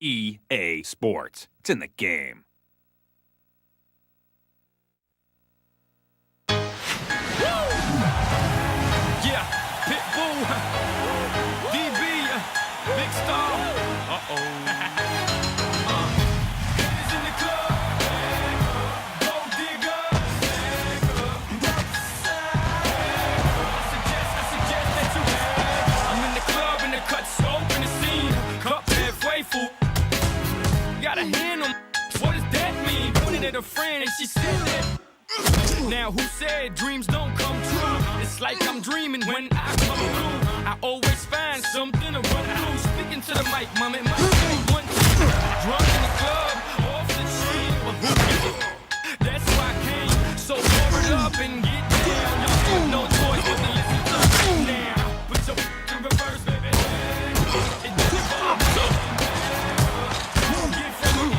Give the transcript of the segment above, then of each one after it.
EA Sports. It's in the game. Yeah, Pitbull, DB, Big Star. Niggas in the club, gold diggers. I suggest that you I'm in the club in the cut, open the scene. Cup halfway full. Got a hand on. What does that mean? Pointed at a friend and she said that. Now who said dreams don't come true? It's like I'm dreaming when I come through. I always find something to run through. Speaking to the mic, mom, it must be one, two. Drunk in the club, off the chain. That's why I came. So pour it up and get down. Y'all have no choice but to listen to me now. Put your in reverse, baby. It doesn't bother me. Get from me.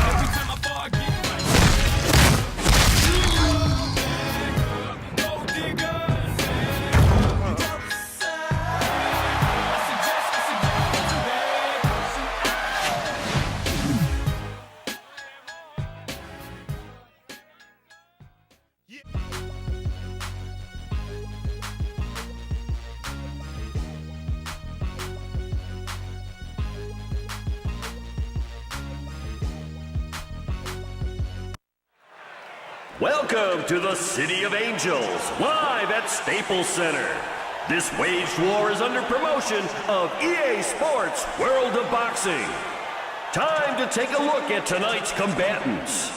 Every time I fall, I get right. Welcome to the City of Angels, live at Staples Center. This waged war is under promotion of EA Sports World of Boxing. Time to take a look at tonight's combatants.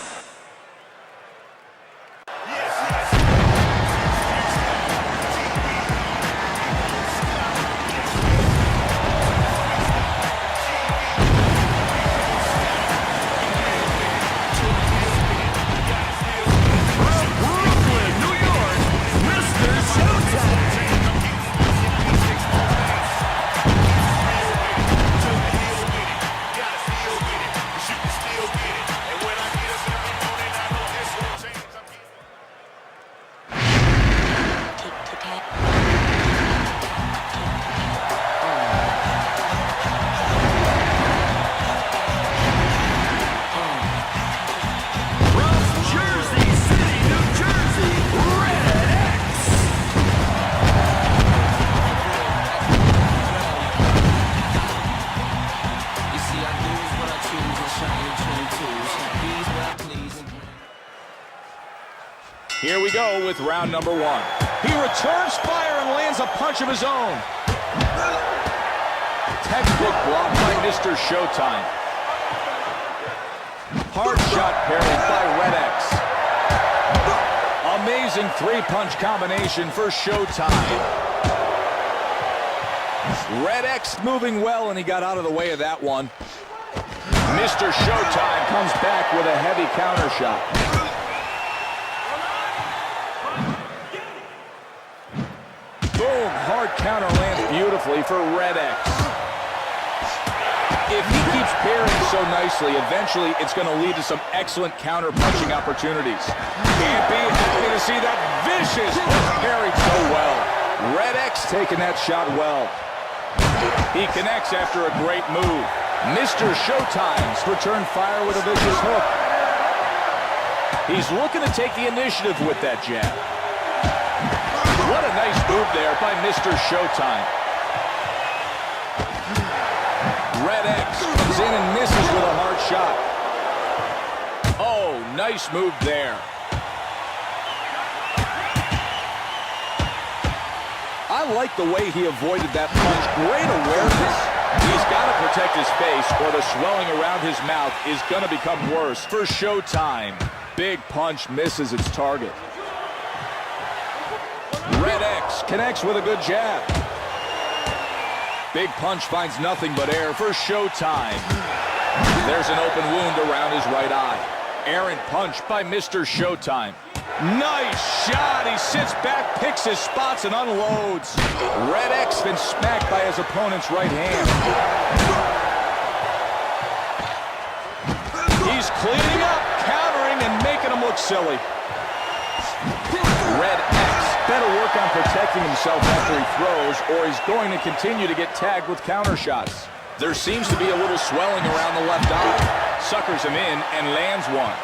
Here we go with round number one. He returns fire and lands a punch of his own. Textbook block by Mr. Showtime. Hard shot parried by Red X. Amazing three-punch combination for Showtime. Red X moving well, and he got out of the way of that one. Mr. Showtime comes back with a heavy counter shot. Boom, hard counter lands beautifully for Red X. If he keeps parrying so nicely, eventually it's going to lead to some excellent counter punching opportunities. Can't be happy to see that vicious hook parried so well. Red X taking that shot well. He connects after a great move. Mr. Showtime's return fire with a vicious hook. He's looking to take the initiative with that jab. What a nice move there by Mr. Showtime. Red X comes in and misses with a hard shot. Oh, nice move there. I like the way he avoided that punch. Great awareness. He's got to protect his face or the swelling around his mouth is going to become worse. For Showtime, big punch misses its target. Red X connects with a good jab. Big punch finds nothing but air for Showtime. There's an open wound around his right eye. Errant punch by Mr. Showtime. Nice shot. He sits back, picks his spots, and unloads. Red X been smacked by his opponent's right hand. He's cleaning up, countering, and making him look silly. Red X better work on protecting himself after he throws, or he's going to continue to get tagged with counter shots. There seems to be a little swelling around the left eye. Suckers him in and lands one.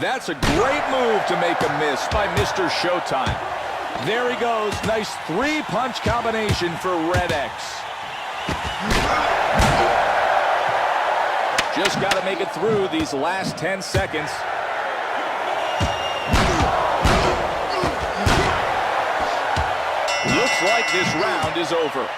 That's a great move to make a miss by Mr. Showtime. There he goes. Nice three-punch combination for Red X. Just got to make it through these last 10 seconds. Looks like this round is over.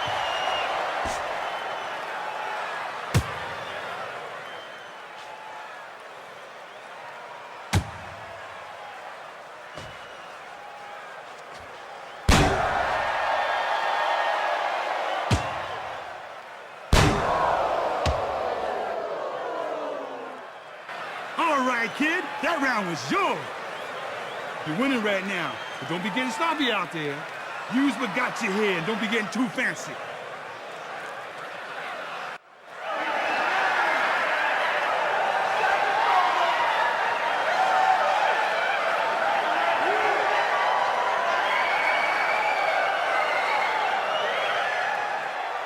All right, kid, that round was yours. You're winning right now, but don't be getting sloppy out there. Use what got you here and don't be getting too fancy.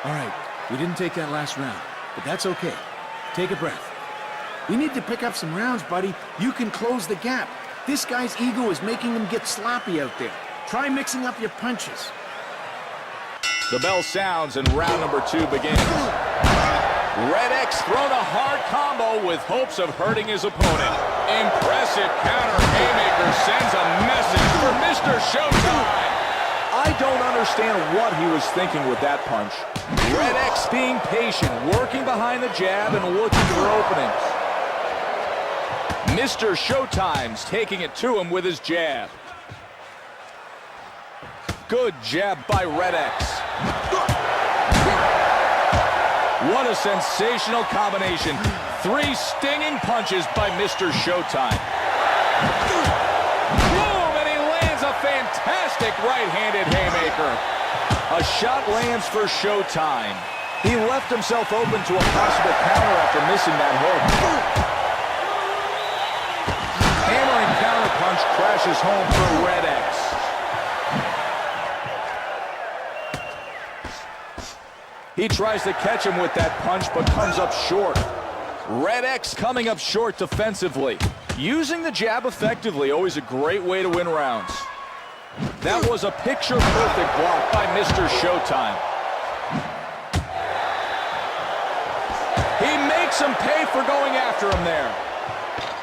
All right, we didn't take that last round, but that's okay. Take a breath. We need to pick up some rounds, buddy. You can close the gap. This guy's ego is making him get sloppy out there. Try mixing up your punches. The bell sounds and round number 2 begins. Red X thrown a hard combo with hopes of hurting his opponent. Impressive counter haymaker sends a message for Mr. Showtime. I don't understand what he was thinking with that punch. Red X being patient, working behind the jab and looking for openings. Mr. Showtime's taking it to him with his jab. Good jab by Red X. What a sensational combination. 3 stinging punches by Mr. Showtime. Boom, and he lands a fantastic right-handed haymaker. A shot lands for Showtime. He left himself open to a possible counter after missing that hook. Hammering counter punch crashes home for Red X. He tries to catch him with that punch, but comes up short. Red X coming up short defensively. Using the jab effectively, always a great way to win rounds. That was a picture-perfect block by Mr. Showtime. He makes him pay for going after him there.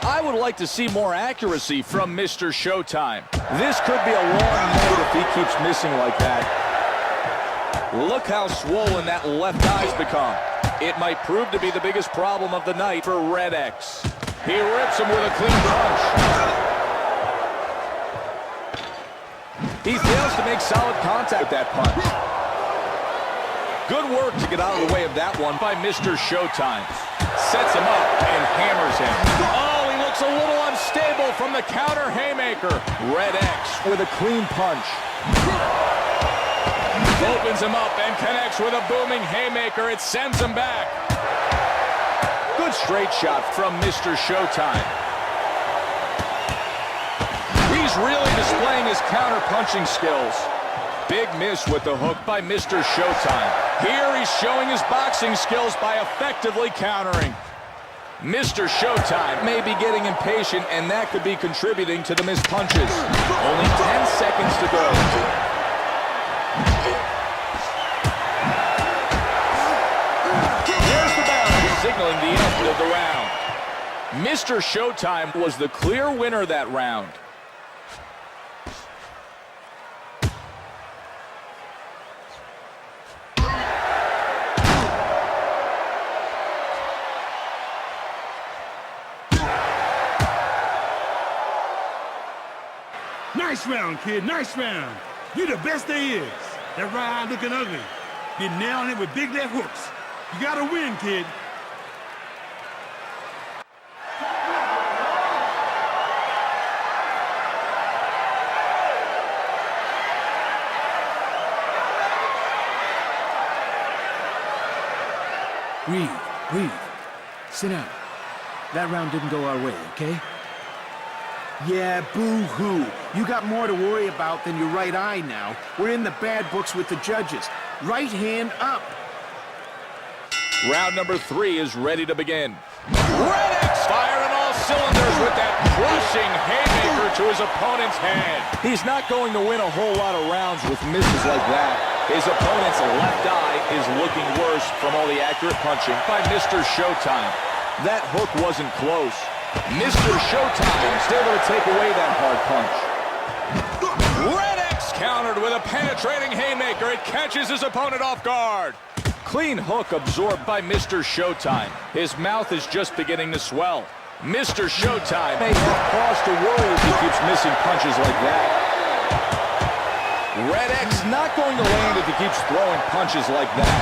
I would like to see more accuracy from Mr. Showtime. This could be a long night if he keeps missing like that. Look how swollen that left eye's become. It might prove to be the biggest problem of the night for Red X. He rips him with a clean punch. He fails to make solid contact with that punch. Good work to get out of the way of that one by Mr. Showtime. Sets him up and hammers him. Oh, he looks a little unstable from the counter haymaker. Red X with a clean punch. Opens him up and connects with a booming haymaker. It sends him back. Good straight shot from Mr. Showtime. He's really displaying his counter-punching skills. Big miss with the hook by Mr. Showtime. Here he's showing his boxing skills by effectively countering. Mr. Showtime may be getting impatient, and that could be contributing to the missed punches. Only 10 seconds to go. Signaling the end of the round. Mr. Showtime was the clear winner that round. Nice round, kid, nice round. You're the best there is. That right eye looking ugly. You're nailing it with big left hooks. You gotta win, kid. Breathe. Sit down. That round didn't go our way, okay? Yeah, boo-hoo. You got more to worry about than your right eye now. We're in the bad books with the judges. Right hand up. Round number 3 is ready to begin. Red X firing all cylinders with that crushing haymaker to his opponent's head. He's not going to win a whole lot of rounds with misses like that. His opponent's left eye is looking worse from all the accurate punching by Mr. Showtime. That hook wasn't close. Mr. Showtime still able to take away that hard punch. Red X countered with a penetrating haymaker. It catches his opponent off guard. Clean hook absorbed by Mr. Showtime. His mouth is just beginning to swell. Mr. Showtime may have cause to worry if he keeps missing punches like that. Red X not going to land if he keeps throwing punches like that.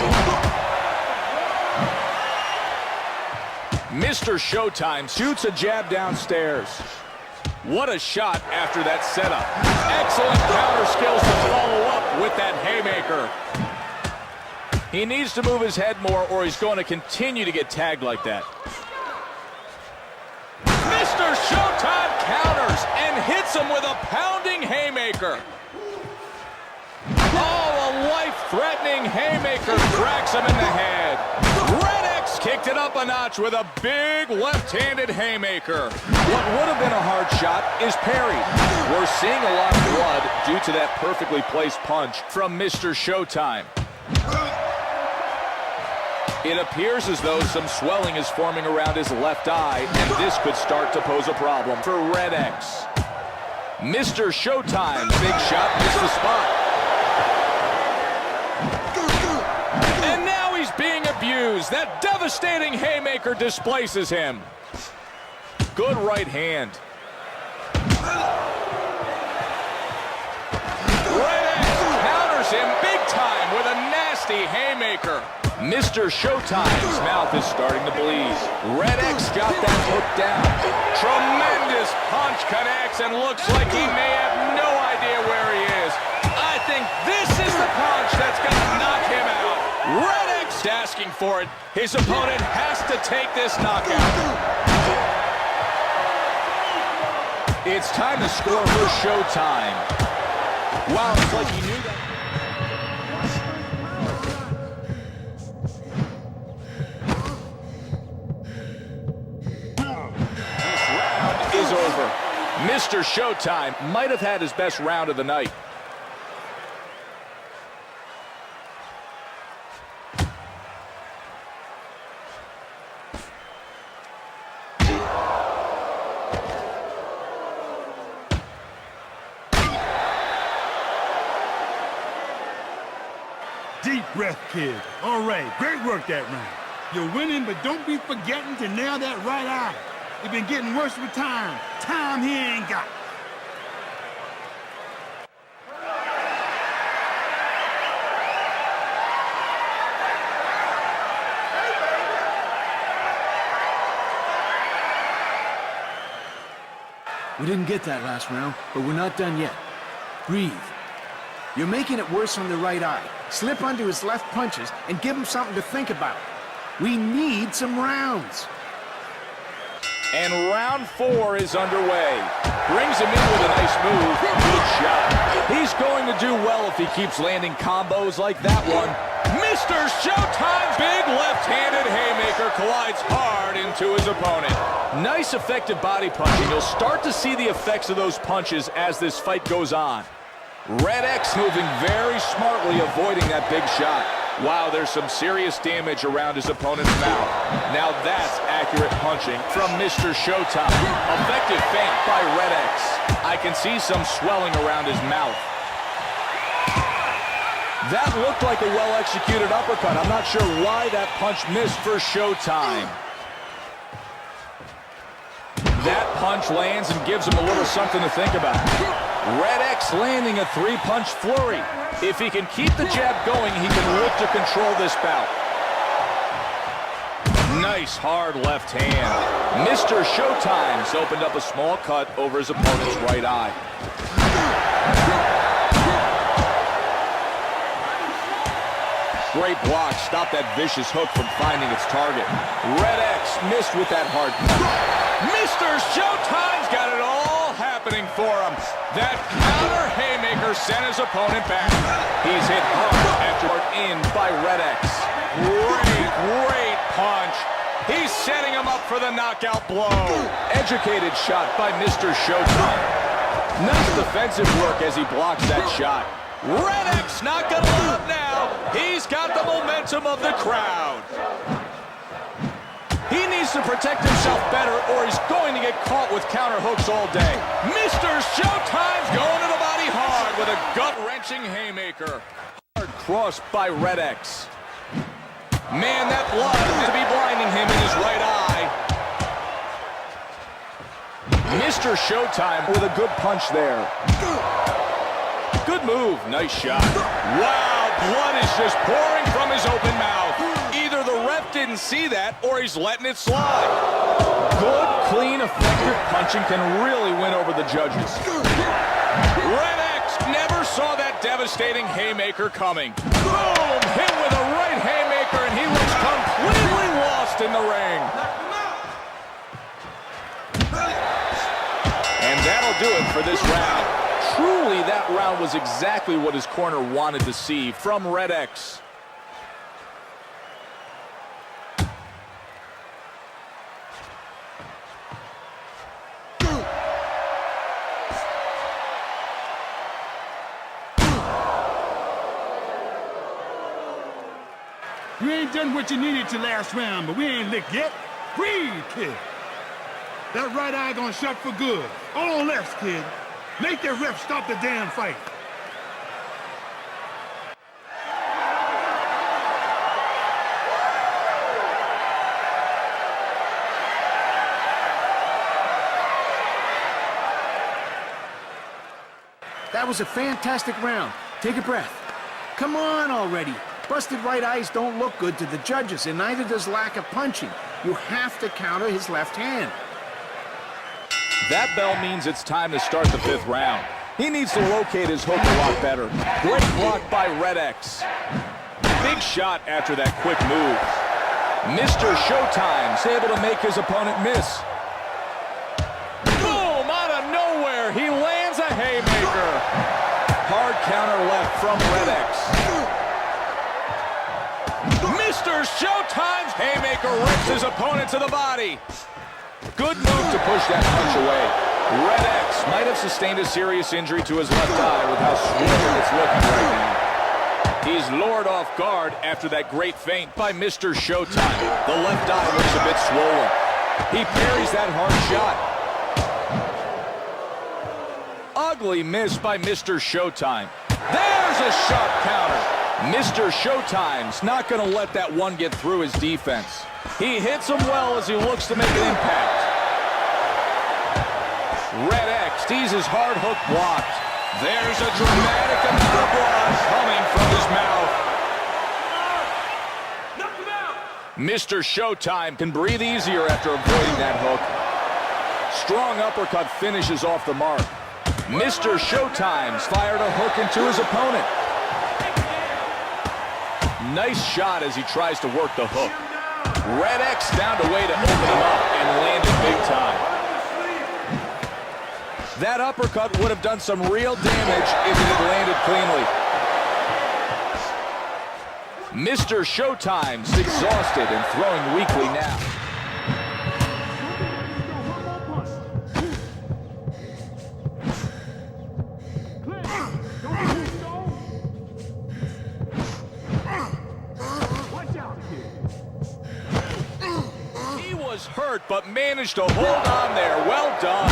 Mr. Showtime shoots a jab downstairs. What a shot after that setup. Excellent counter skills to follow up with that haymaker. He needs to move his head more or he's going to continue to get tagged like that. Mr. Showtime counters and hits him with a pounding haymaker. Oh, a life-threatening haymaker cracks him in the head. Red X kicked it up a notch with a big left-handed haymaker. What would have been a hard shot is parried. We're seeing a lot of blood due to that perfectly placed punch from Mr. Showtime. It appears as though some swelling is forming around his left eye, and this could start to pose a problem for Red X. Mr. Showtime's big shot missed the spot. And now he's being abused. That devastating haymaker displaces him. Good right hand. Red X counters him big time with a nasty haymaker. Mr. Showtime's mouth is starting to bleed. Red X got that hook down. Tremendous punch connects and looks like he may have no idea where he is. I think this is the punch that's going to knock him out. Red X asking for it. His opponent has to take this knockout. It's time to score for Showtime. Wow, it's like he knew that. Over. Mr. Showtime might have had his best round of the night. Deep breath, kid. All right, great work that round. You're winning, but don't be forgetting to nail that right eye. It's been getting worse with time. Time he ain't got. We didn't get that last round, but we're not done yet. Breathe. You're making it worse on the right eye. Slip onto his left punches and give him something to think about. We need some rounds. And round 4 is underway. Brings him in with a nice move. Good shot. He's going to do well if he keeps landing combos like that one. Mr. Showtime's big left-handed haymaker collides hard into his opponent. Nice effective body punching. You'll start to see the effects of those punches as this fight goes on. Red X moving very smartly, avoiding that big shot. Wow, there's some serious damage around his opponent's mouth. Now that's accurate punching from Mr. Showtime. Effective feint by Red X. I can see some swelling around his mouth. That looked like a well-executed uppercut. I'm not sure why that punch missed for Showtime. That punch lands and gives him a little something to think about. Red X landing a 3-punch flurry. If he can keep the jab going, he can look to control this bout. Nice hard left hand. Mr. Showtime's opened up a small cut over his opponent's right eye. Great block. Stop that vicious hook from finding its target. Red X missed with that hard punch. Mr. Showtime's got it all happening for him. That counter haymaker sent his opponent back. He's hit hard after in by Red X. Great He's setting him up for the knockout blow. Educated shot by Mr. Showtime. Nice defensive work as he blocks that shot. Red X not gonna let up now. He's got the momentum of the crowd. He needs to protect himself better or he's going to get caught with counter hooks all day. Mr. Showtime's going to the body hard with a gut-wrenching haymaker. Hard cross by Red X. Man, that blood is to be blinding him in his right eye. Mr. Showtime with a good punch there. Good move. Nice shot. Wow, blood is just pouring from his open mouth. Either the ref didn't see that or he's letting it slide. Good, clean, effective punching can really win over the judges. Red X never saw that devastating haymaker coming. Boom! Hit with a right haymaker and he looks completely lost in the ring. And that'll do it for this round. Truly, that round was exactly what his corner wanted to see from Red X. You ain't done what you needed to last round, but we ain't licked yet. Breathe, kid. That right eye gonna shut for good. All lefts, kid. Make that ref stop the damn fight. That was a fantastic round. Take a breath. Come on already. Busted right eyes don't look good to the judges, and neither does lack of punching. You have to counter his left hand. That bell means it's time to start the fifth round. He needs to locate his hook a lot better. Great block by Red X. Big shot after that quick move. Mr. Showtime's able to make his opponent miss. Boom! Out of nowhere, he lands a haymaker. Hard counter left from Red X. Mr. Showtime's haymaker rips his opponent to the body. Good move to push that punch away. Red X might have sustained a serious injury to his left eye with how swollen it's looking right now. He's lured off guard after that great feint by Mr. Showtime. The left eye looks a bit swollen. He parries that hard shot. Ugly miss by Mr. Showtime. There's a sharp counter. Mr. Showtime's not going to let that one get through his defense. He hits him well as he looks to make an impact. Red X sees his hard hook blocked. There's a dramatic amount of blood coming from his mouth. Mr. Showtime can breathe easier after avoiding that hook. Strong uppercut finishes off the mark. Mr. Showtime's fired a hook into his opponent. Nice shot as he tries to work the hook. Red X found a way to open him up and land it big time. That uppercut would have done some real damage if it had landed cleanly. Mr. Showtime's exhausted and throwing weakly now. Hurt, but managed to hold on there. Well done.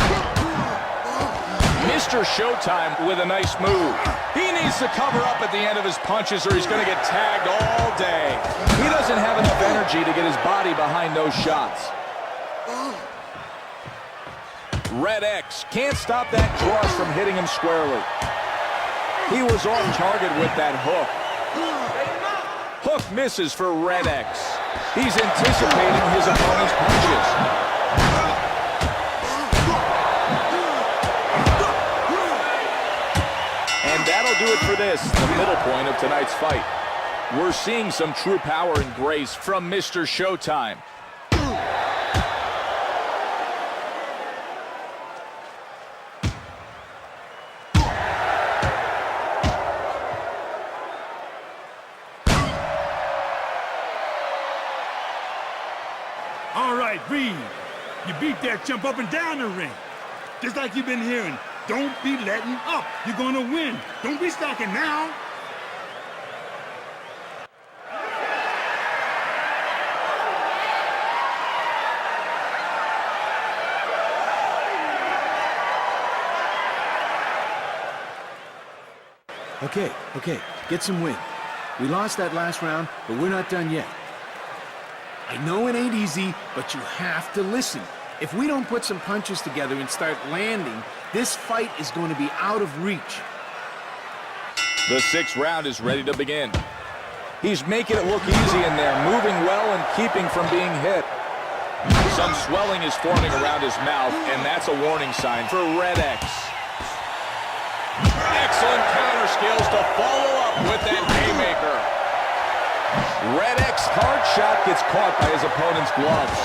Mr. Showtime with a nice move. He needs to cover up at the end of his punches or he's going to get tagged all day. He doesn't have enough energy to get his body behind those shots. Red X can't stop that cross from hitting him squarely. He was off target with that hook. Hook misses for Red X. He's anticipating his opponent's punches. And that'll do it for this, the middle point of tonight's fight. We're seeing some true power and grace from Mr. Showtime. All right, breathe. You beat that jump up and down the ring. Just like you've been hearing. Don't be letting up. You're gonna win. Don't be slacking now. Okay, get some wind. We lost that last round, but we're not done yet. I know it ain't easy, but you have to listen. If we don't put some punches together and start landing, this fight is going to be out of reach. The 6th round is ready to begin. He's making it look easy in there, moving well and keeping from being hit. Some swelling is forming around his mouth, and that's a warning sign for Red X. Excellent counter skills to follow up with that haymaker. Red X hard shot gets caught by his opponent's gloves.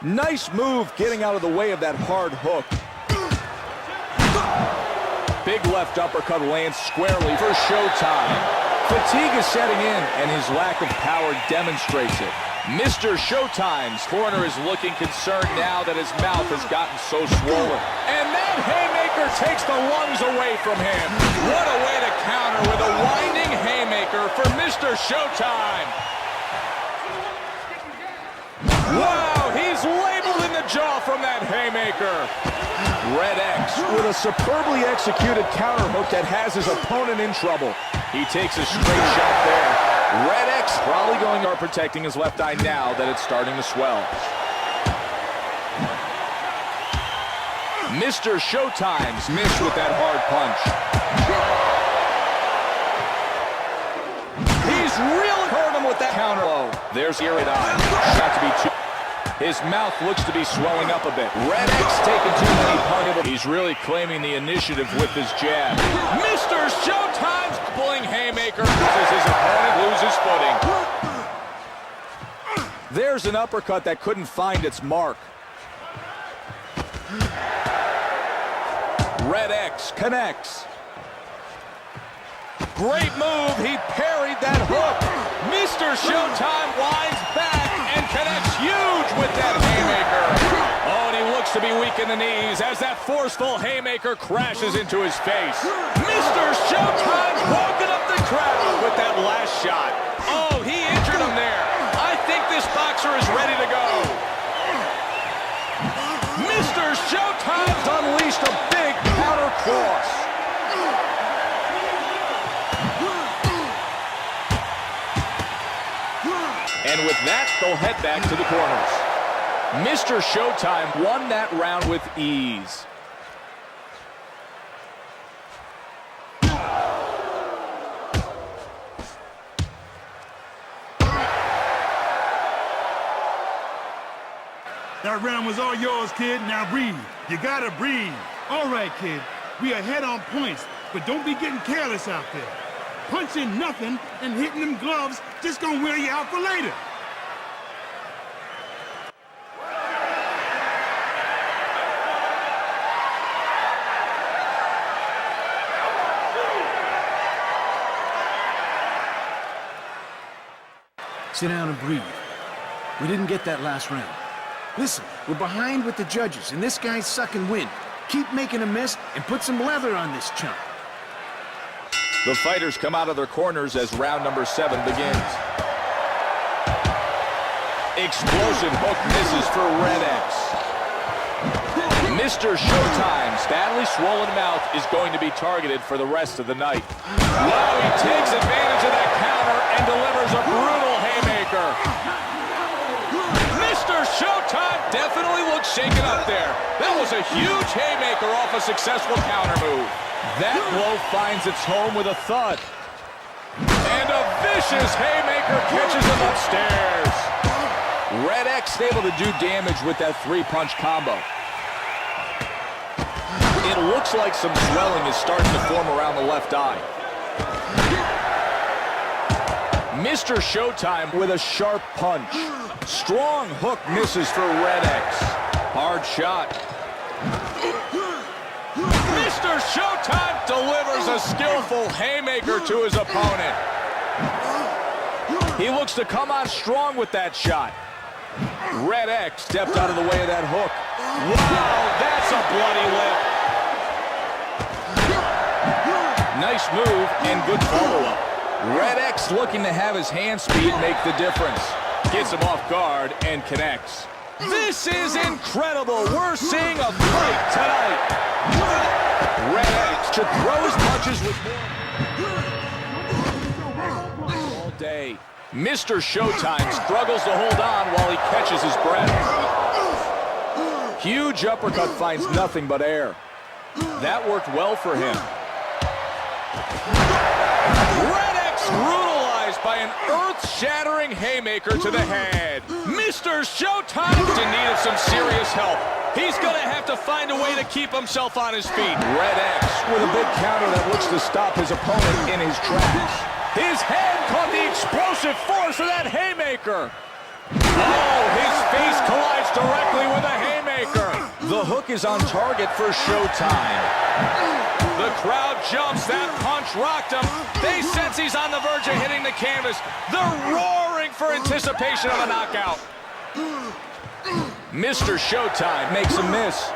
Nice move getting out of the way of that hard hook. Big left uppercut lands squarely for showtime. Fatigue is setting in, and his lack of power demonstrates it. Mr. Showtime's corner is looking concerned now that his mouth has gotten so swollen. And that haymaker takes the lungs away from him. What a way to counter with a winding haymaker for Mr. Showtime. Wow, he's labeled in the jaw from that haymaker. Red X with a superbly executed counter hook that has his opponent in trouble. He takes a straight shot there. Red X probably going to protecting his left eye now that it's starting to swell. Mr. Showtime's missed with that hard punch. He's really hurt him with that counter blow. There's the eye. Shot to be too. His mouth looks to be swelling up a bit. Red X taking too many punches. He's really claiming the initiative with his jab. Mr. Showtime's pulling haymaker as his opponent loses footing. There's an uppercut that couldn't find its mark. Red X connects. Great move. He parried that hook. Mr. Showtime winds back and connects huge with that haymaker. Oh, and he looks to be weak in the knees as that forceful haymaker crashes into his face. Mr. Showtime's woken up the crowd with that last shot. Oh, he injured him there. I think this boxer is ready to go. Mr. Showtime's unleashed a big counter cross. And with that, they'll head back to the corners. Mr. Showtime won that round with ease. That round was all yours, kid. Now breathe. You gotta breathe. All right, kid. We are ahead on points, but don't be getting careless out there. Punching nothing and hitting them gloves just gonna wear you out for later. Sit down and breathe. We didn't get that last round. Listen, we're behind with the judges, and this guy's sucking wind. Keep making a miss and put some leather on this chump. The fighters come out of their corners as round number 7 begins. Explosive hook misses for Red X. Mr. Showtime's badly swollen mouth is going to be targeted for the rest of the night. Wow, he takes advantage of that counter and delivers a brutal haymaker. Mr. Showtime definitely looks shaken up there. That was a huge haymaker off a successful counter move. That blow finds its home with a thud. And a vicious haymaker catches him upstairs. Red X able to do damage with that 3-punch combo. It looks like some swelling is starting to form around the left eye. Mr. Showtime with a sharp punch. Strong hook misses for Red X. Hard shot. Mr. Showtime delivers a skillful haymaker to his opponent. He looks to come on strong with that shot. Red X stepped out of the way of that hook. Wow, that's a bloody lip. Nice move and good follow-up. Red X looking to have his hand speed make the difference. Gets him off guard and connects. This is incredible. We're seeing a fight tonight. Red X should throw his punches with more all day. Mr. Showtime struggles to hold on while he catches his breath. Huge uppercut finds nothing but air. That worked well for him. Red X brutalized by an earth-shattering haymaker to the head. Mr. Showtime's in need of some serious help. He's going to have to find a way to keep himself on his feet. Red X with a big counter that looks to stop his opponent in his tracks. His hand caught the explosive force of that haymaker. Oh, his face collides directly with a haymaker. The hook is on target for Showtime. The crowd jumps. That punch rocked him. They sense he's on the verge of hitting the canvas. They're roaring for anticipation of a knockout. Mr. Showtime makes a miss.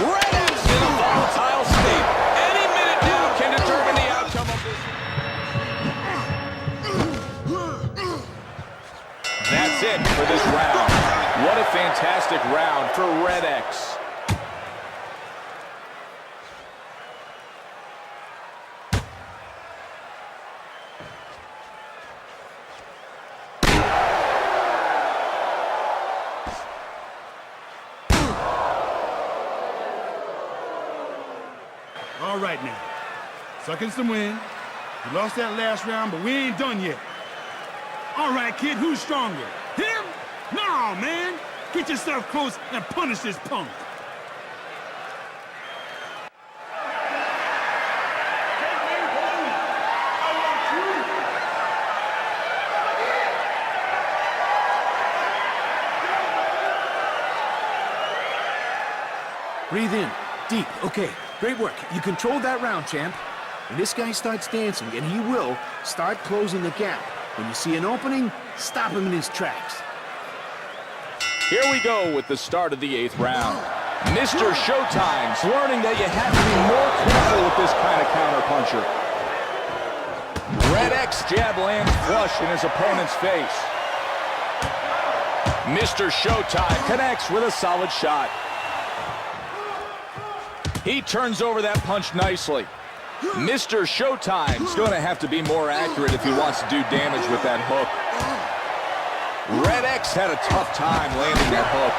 Red X in a volatile state. Any minute now can determine the outcome of this. That's it for this round. What a fantastic round for Red X. All right now. Sucking some wind. We lost that last round, but we ain't done yet. All right, kid, who's stronger? Him? No, man. Get yourself close and punish this punk. Breathe in. Deep. Okay. Great work. You controlled that round, champ. When this guy starts dancing, and he will, start closing the gap. When you see an opening, stop him in his tracks. Here we go with the start of the 8th round. Mr. Showtime's learning that you have to be more careful with this kind of counterpuncher. Red X jab lands flush in his opponent's face. Mr. Showtime connects with a solid shot. He turns over that punch nicely. Mr. Showtime's going to have to be more accurate if he wants to do damage with that hook. Red X had a tough time landing that hook.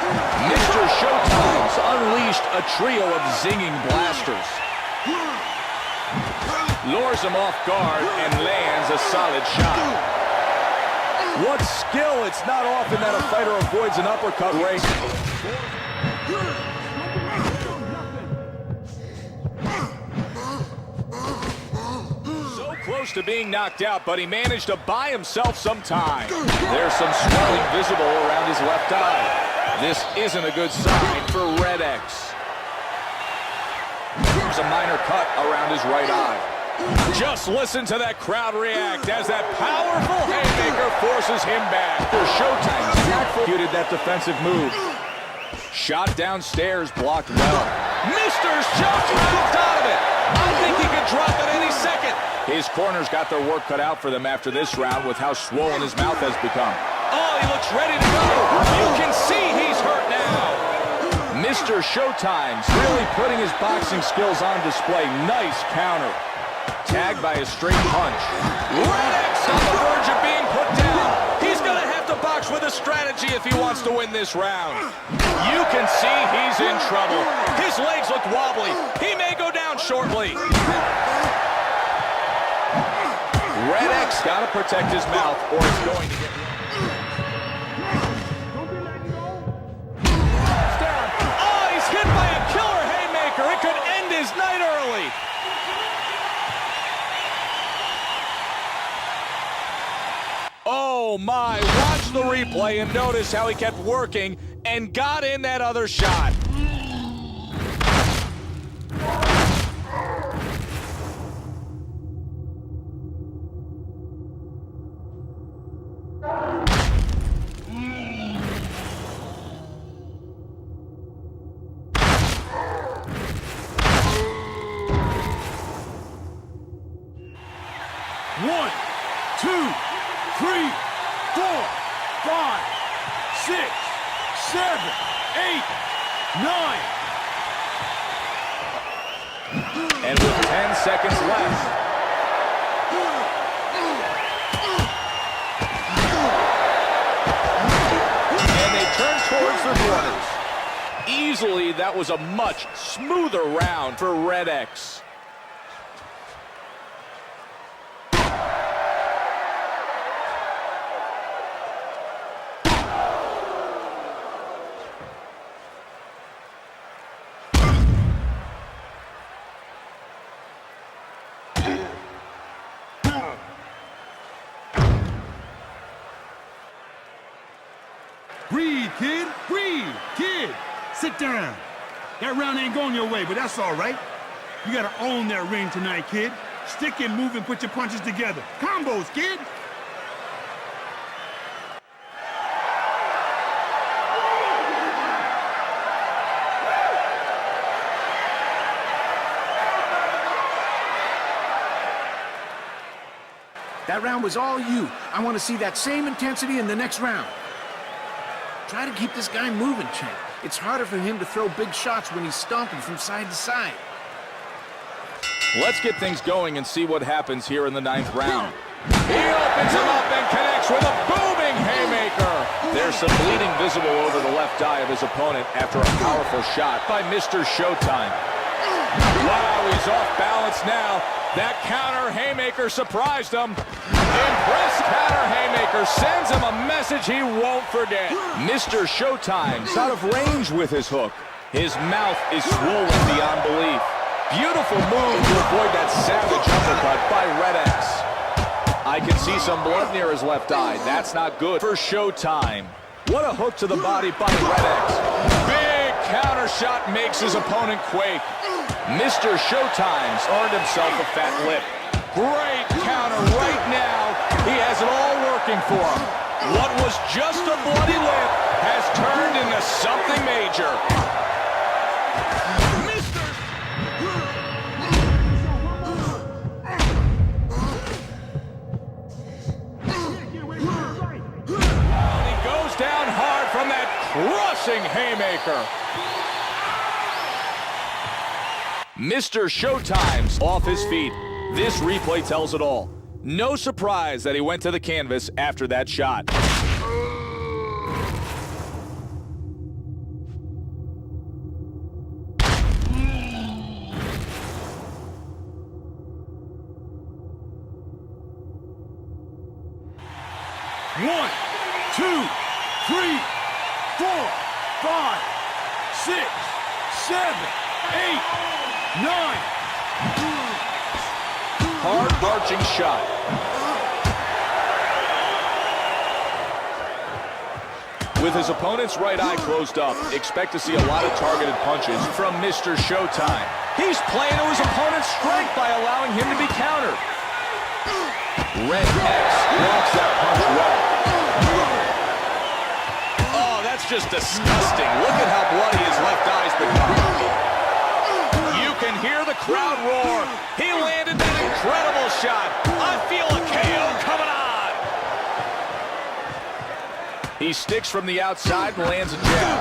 Mr. Showtime's unleashed a trio of zinging blasters. Lures him off guard and lands a solid shot. What skill! It's not often that a fighter avoids an uppercut race. Close to being knocked out, but he managed to buy himself some time. There's some swelling visible around his left eye. This isn't a good sign for Red X. There's a minor cut around his right eye. Just listen to that crowd react as that powerful haymaker forces him back. Showtime executed that defensive move. Shot downstairs, blocked well. Mr. Showtime's out of it. I think he could drop it any second. His corner's got their work cut out for them after this round with how swollen his mouth has become. Oh, he looks ready to go. You can see he's hurt now. Mr. Showtime's really putting his boxing skills on display. Nice counter. Tagged by a straight punch. Red X on the verge of being put down. He's going to have to box with a strategy if he wants to win this round. You can see he's in trouble. His legs look wobbly. He may go down shortly. Red X got to protect his mouth or it's going to get... Oh, he's hit by a killer haymaker. It could end his night early. Oh, my. Watch the replay and notice how he kept working and got in that other shot. 3, 4, 5, 6, 7, 8, 9. And with 10 seconds left. And they turn towards the runners. Easily, that was a much smoother round for Red X. Breathe, kid. Breathe, kid. Sit down. That round ain't going your way, but that's all right. You gotta own that ring tonight, kid. Stick and move and put your punches together. Combos, kid. That round was all you. I want to see that same intensity in the next round. Try to keep this guy moving, champ. It's harder for him to throw big shots when he's stomping from side to side. Let's get things going and see what happens here in the 9th round. He opens him up and connects with a booming haymaker. There's some bleeding visible over the left eye of his opponent after a powerful shot by Mr. Showtime. Wow, he's off balance now. That counter haymaker surprised him. Impressive counter haymaker sends him a message he won't forget. Mr. Showtime's out of range with his hook. His mouth is swollen beyond belief. Beautiful move to avoid that savage uppercut by Red X. I can see some blood near his left eye. That's not good for Showtime. What a hook to the body by Red X. Big counter shot makes his opponent quake. Mr. Showtime's earned himself a fat lip. Great counter right now. He has it all working for him. What was just a bloody lip has turned into something major. He goes down hard from that crushing haymaker. Mr. Showtime's off his feet. This replay tells it all. No surprise that he went to the canvas after that shot. One, 2, 3, 4, 5, 6, 7, 8, 9. Hard arching shot. With his opponent's right eye closed up, expect to see a lot of targeted punches from Mr. Showtime. He's playing to his opponent's strength by allowing him to be countered. Red X blocks that punch well. Oh, that's just disgusting. Look at how bloody his left eye's become. You can hear the crowd roar. He landed an incredible shot. I feel a KO coming on. He sticks from the outside and lands a jab.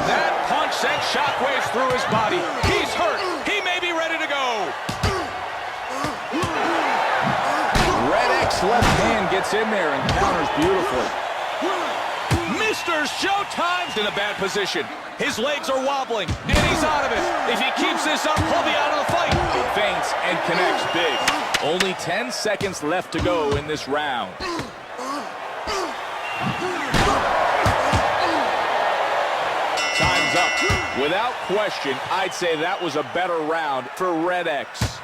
That punch sent shockwaves through his body. He's hurt. He may be ready to go. Red X left hand gets in there and counters beautifully. Mr. Showtime's in a bad position. His legs are wobbling, and he's out of it. If he keeps this up, he'll be out of the fight. Feints and connects big. Only 10 seconds left to go in this round. Time's up. Without question, I'd say that was a better round for Red X.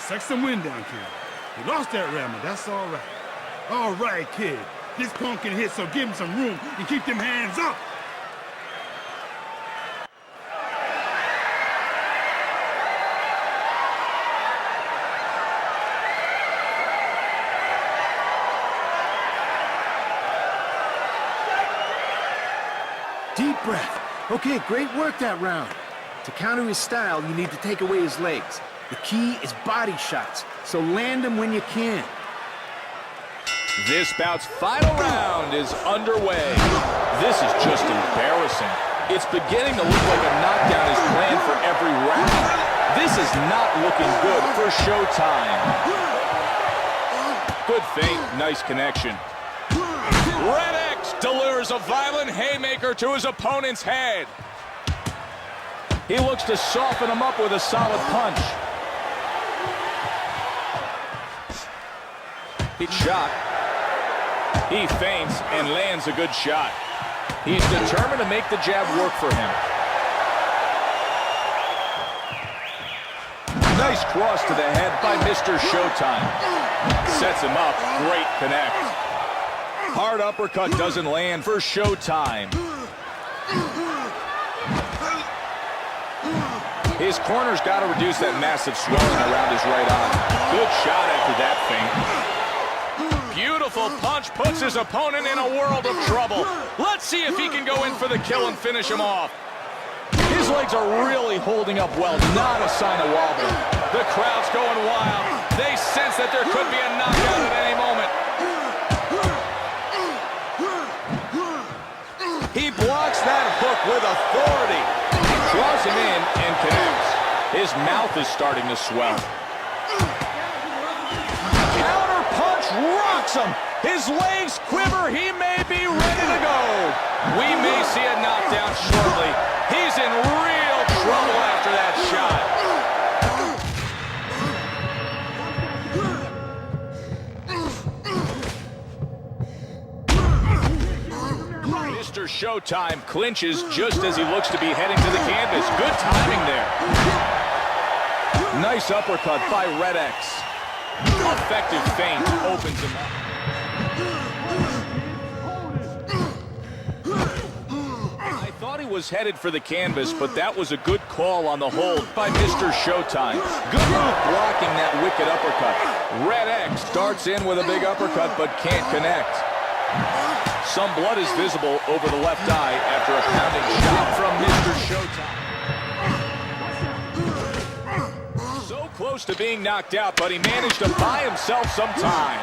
Suck some wind down, kid. You lost that round, but that's all right. All right, kid. This punk can hit, so give him some room and keep them hands up. Okay, great work that round. To counter his style, you need to take away his legs. The key is body shots, so land them when you can. This bout's final round is underway. This is just embarrassing. It's beginning to look like a knockdown is planned for every round. This is not looking good for Showtime. Good feint, nice connection. Red X delivers a violent haymaker to his opponent's head. He looks to soften him up with a solid punch. He's shot. He feints and lands a good shot. He's determined to make the jab work for him. Nice cross to the head by Mr. Showtime. Sets him up. Great connect. Hard uppercut doesn't land for Showtime. His corner's got to reduce that massive swelling around his right eye. Good shot after that feint. Beautiful punch puts his opponent in a world of trouble. Let's see if he can go in for the kill and finish him off. His legs are really holding up well, not a sign of wobbling. The crowd's going wild. They sense that there could be a knockout at any moment. He blocks that hook with authority. Draws him in and connects. His mouth is starting to swell. Counter punch rocks him. His legs quiver. He may be ready to go. We may see a knockdown shortly. He's in real trouble after that shot. Mr. Showtime clinches just as he looks to be heading to the canvas. Good timing there. Nice uppercut by Red X. Effective feint opens him up. I thought he was headed for the canvas, but that was a good call on the hold by Mr. Showtime. Good move blocking that wicked uppercut. Red X starts in with a big uppercut but can't connect. Some blood is visible over the left eye after a pounding shot from Mr. Showtime. So close to being knocked out, but he managed to buy himself some time.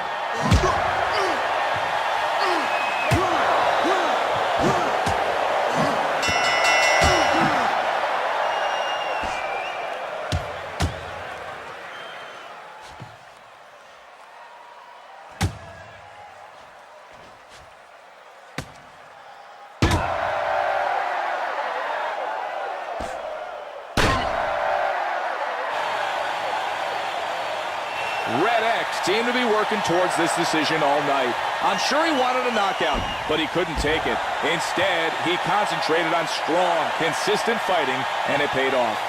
Red X seemed to be working towards this decision all night. I'm sure he wanted a knockout, but he couldn't take it. Instead, he concentrated on strong, consistent fighting, and it paid off.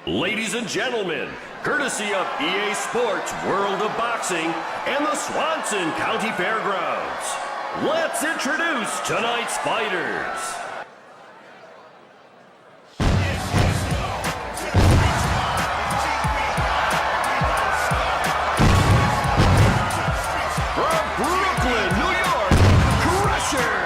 Ladies and gentlemen, courtesy of EA Sports World of Boxing and the Swanson County Fairgrounds, let's introduce tonight's fighters. From Brooklyn, New York, Crusher.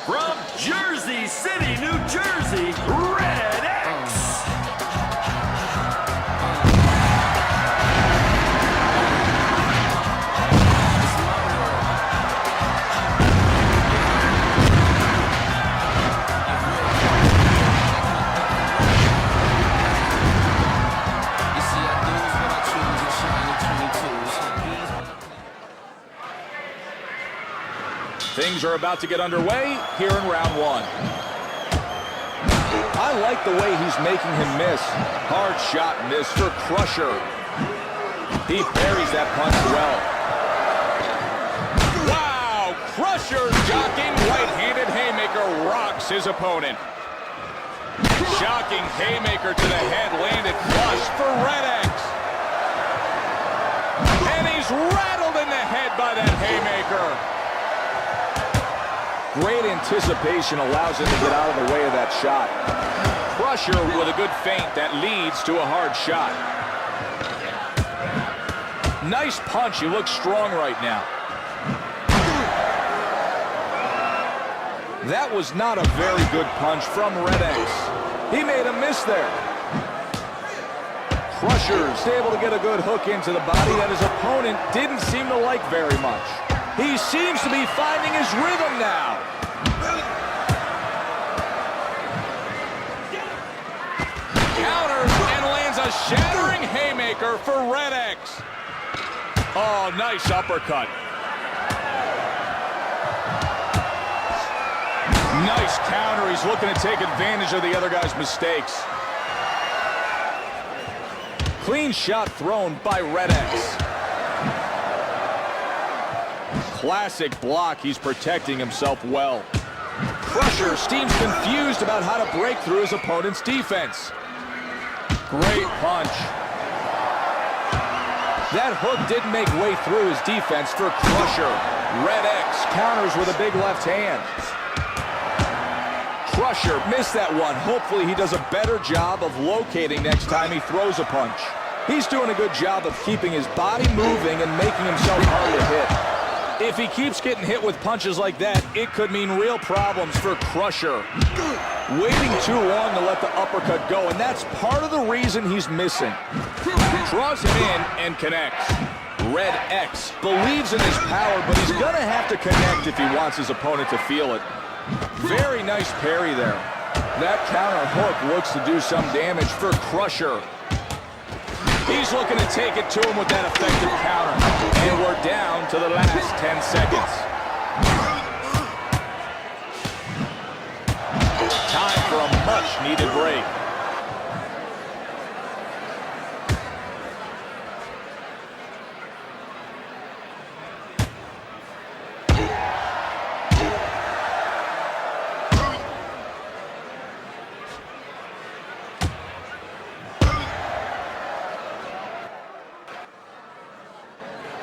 From Jersey City, New Jersey, Red X. Things are about to get underway here in round one. I like the way he's making him miss. Hard shot miss for Ceusher. He parries that punch well. Wow! Ceusher jogging right-handed haymaker rocks his opponent. Shocking haymaker to the head landed flush for Red X. And he's rattled in the head by that haymaker. Great anticipation allows him to get out of the way of that shot. Ceusher with a good feint that leads to a hard shot. Nice punch. He looks strong right now. That was not a very good punch from Red X. He made a miss there. Ceusher's able to get a good hook into the body that his opponent didn't seem to like very much. He seems to be finding his rhythm now. Counters and lands a shattering haymaker for Red X. Oh, nice uppercut. Nice counter. He's looking to take advantage of the other guy's mistakes. Clean shot thrown by Red X. Classic block. He's protecting himself well. Ceusher seems confused about how to break through his opponent's defense. Great punch. That hook didn't make way through his defense for Ceusher. Red X counters with a big left hand. Ceusher missed that one. Hopefully he does a better job of locating next time he throws a punch. He's doing a good job of keeping his body moving and making himself hard to hit. If he keeps getting hit with punches like that, it could mean real problems for Ceusher. Waiting too long to let the uppercut go, and that's part of the reason he's missing. Draws him in and connects. Red X believes in his power, but he's going to have to connect if he wants his opponent to feel it. Very nice parry there. That counter hook looks to do some damage for Ceusher. He's looking to take it to him with that effective counter. And we're down to the last 10 seconds. Time for a much-needed break.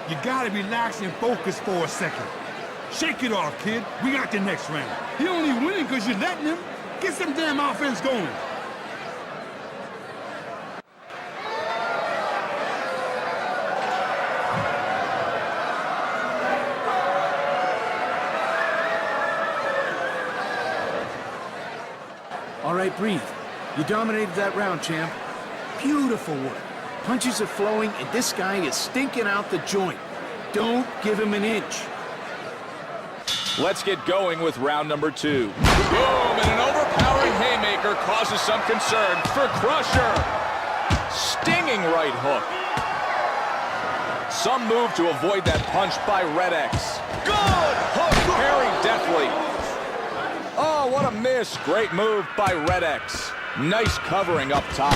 You gotta relax and focus for a second. Shake it off, kid. We got the next round. He only winning because you're letting him. Get some damn offense going. All right, breathe. You dominated that round, champ. Beautiful work. Punches are flowing, and this guy is stinking out the joint. Don't give him an inch. Let's get going with round number 2. Boom, and an overpowering haymaker causes some concern for Ceusher. Stinging right hook. Some move to avoid that punch by Red X. Good hook, parried deftly. Oh, what a miss. Great move by Red X. Nice covering up top.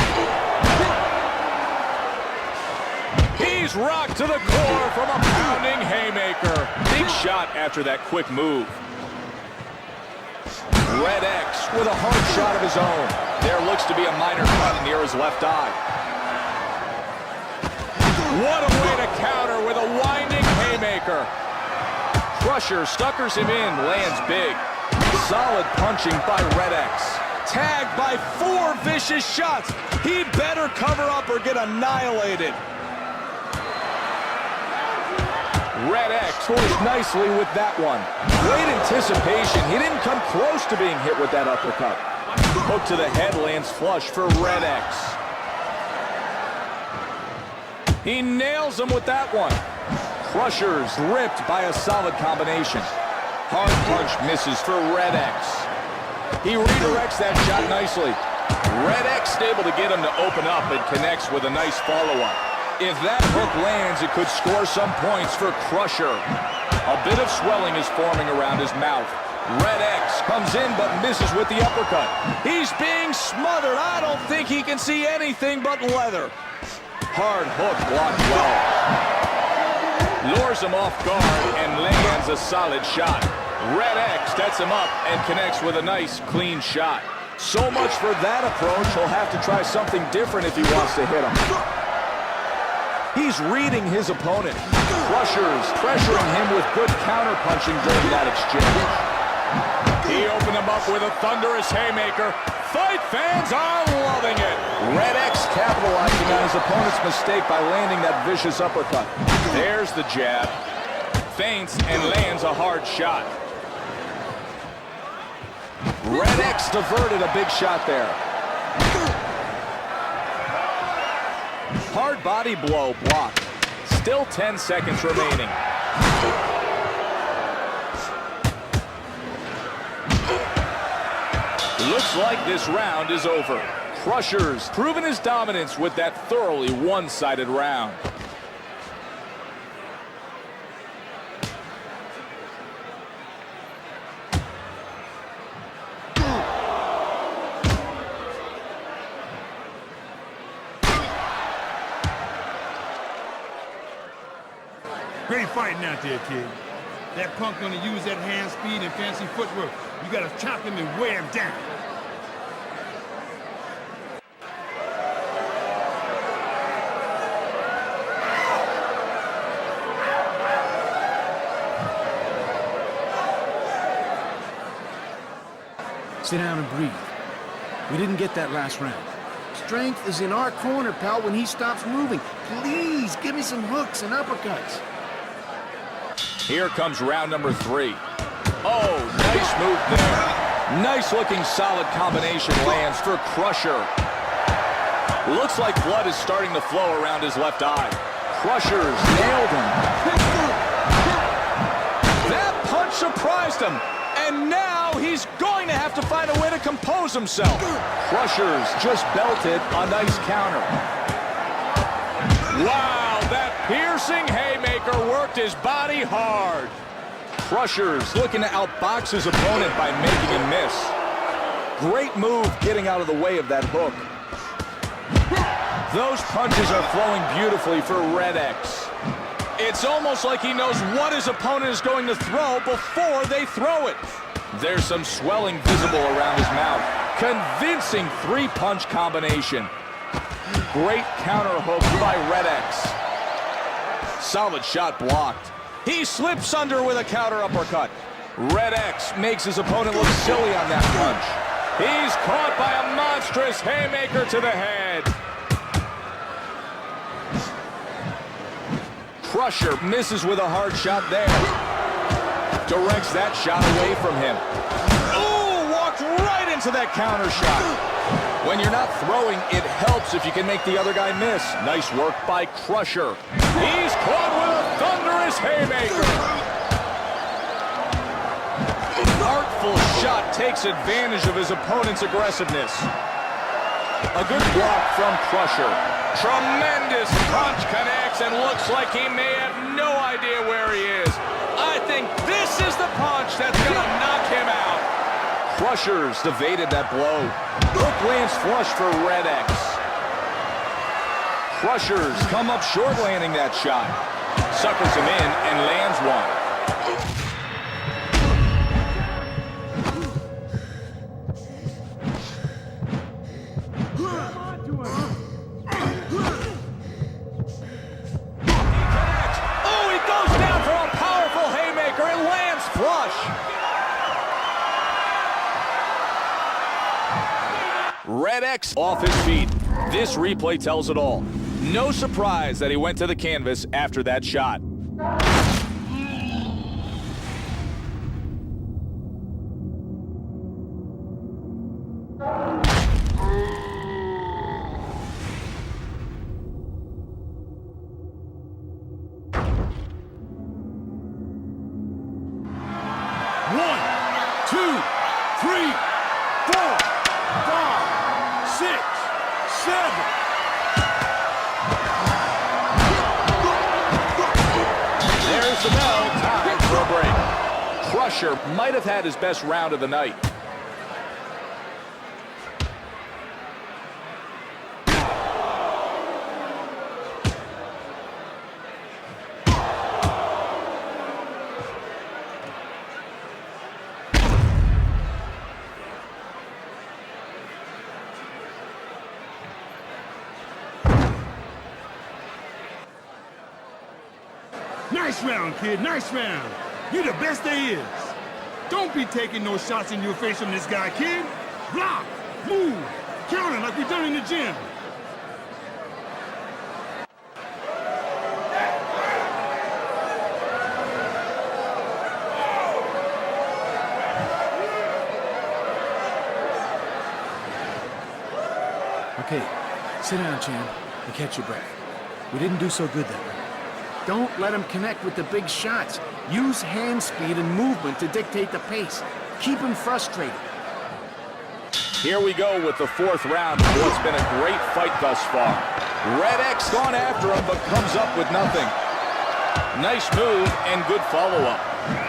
He's rocked to the core from a pounding haymaker. Big shot after that quick move. Red X with a hard shot of his own. There looks to be a minor cut near his left eye. What a way to counter with a winding haymaker. Ceusher stuckers him in, lands big. Solid punching by Red X. Tagged by 4 vicious shots. He better cover up or get annihilated. Red X scores nicely with that one. Great anticipation. He didn't come close to being hit with that uppercut. Hook to the head lands flush for Red X. He nails him with that one. Ceusher's ripped by a solid combination. Hard punch misses for Red X. He redirects that shot nicely. Red X able to get him to open up and connects with a nice follow-up. If that hook lands, it could score some points for Ceusher. A bit of swelling is forming around his mouth. Red X comes in but misses with the uppercut. He's being smothered. I don't think he can see anything but leather. Hard hook blocked well. Lures him off guard and lands a solid shot. Red X sets him up and connects with a nice, clean shot. So much for that approach. He'll have to try something different if he wants to hit him. He's reading his opponent. Ceusher's pressuring him with good counter-punching during that exchange. He opened him up with a thunderous haymaker. Fight fans are loving it. Red X capitalizing on his opponent's mistake by landing that vicious uppercut. There's the jab. Feints and lands a hard shot. Red X diverted a big shot there. Hard body blow blocked. Still 10 seconds remaining. Looks like this round is over. Ceusher's proven his dominance with that thoroughly one-sided round. Great fighting out there, kid. That punk gonna use that hand speed and fancy footwork. You gotta chop him and wear him down. Sit down and breathe. We didn't get that last round. Strength is in our corner, pal, when he stops moving. Please, give me some hooks and uppercuts. Here comes round number 3. Oh, nice move there. Nice-looking solid combination lands for Ceusher. Looks like blood is starting to flow around his left eye. Ceusher's nailed him. That punch surprised him. And now he's going to have to find a way to compose himself. Ceusher's just belted a nice counter. Wow, that piercing haymaker worked his body hard. Ceusher's looking to outbox his opponent by making him miss. Great move getting out of the way of that hook. Those punches are flowing beautifully for Red X. It's almost like he knows what his opponent is going to throw before they throw it. There's some swelling visible around his mouth. Convincing three-punch combination. Great counter hook by Red X. Solid shot blocked. He slips under with a counter uppercut. Red X makes his opponent look silly on that punch. He's caught by a monstrous haymaker to the head. Ceusher misses with a hard shot there. Directs that shot away from him. Ooh, walked right into that counter shot. When you're not throwing, it helps if you can make the other guy miss. Nice work by Ceusher. He's caught with a thunderous haymaker. Artful shot takes advantage of his opponent's aggressiveness. A good block from Ceusher. Tremendous punch connects and looks like he may have no idea where he is. I think this is the punch that's going to knock him out. Ceusher's evaded that blow. Hook lands flush for Red X. Ceusher's come up short landing that shot. Suckers him in and lands one. Red X off his feet. This replay tells it all. No surprise that he went to the canvas after that shot. Crusher might have had his best round of the night. Nice round, kid, nice round. You're the best there is. Don't be taking no shots in your face from this guy, kid. Block, move, counter like we done in the gym. Okay, sit down, champ, and catch your breath. We didn't do so good that way. Don't let him connect with the big shots. Use hand speed and movement to dictate the pace. Keep him frustrated. Here we go with the fourth round of what's been a great fight thus far. Red X gone after him, but comes up with nothing. Nice move and good follow-up.